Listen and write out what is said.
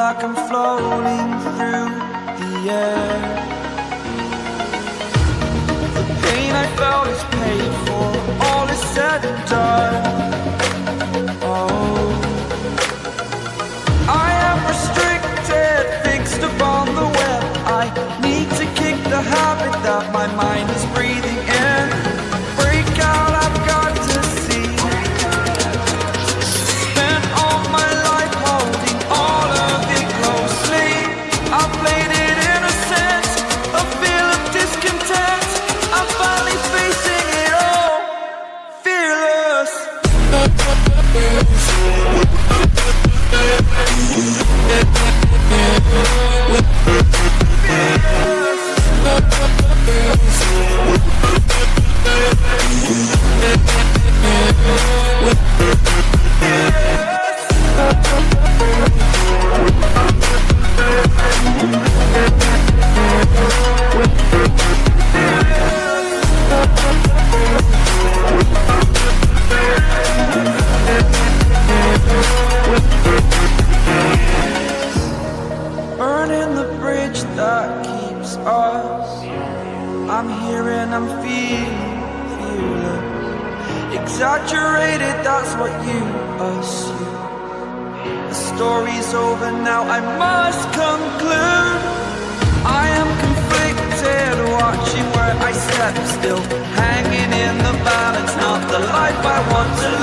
like I'm floating through the air. The pain I felt is paid for, all is said and done. Oh, I am restricted, fixed upon the web. I need to kick the habit that my mind is breathing in. Break out, I've got to see. Spent all my life holding all of it closely. I played it innocent, a feel of discontent. I'm finally facing it all, fearless. Burning the bridge that keeps us. I'm here and I'm feeling fearless. Exaggerated, that's what you assume. The story's over now, I must conclude. I am conflicted, watching where I step still, hanging in the balance, not the life I want to live.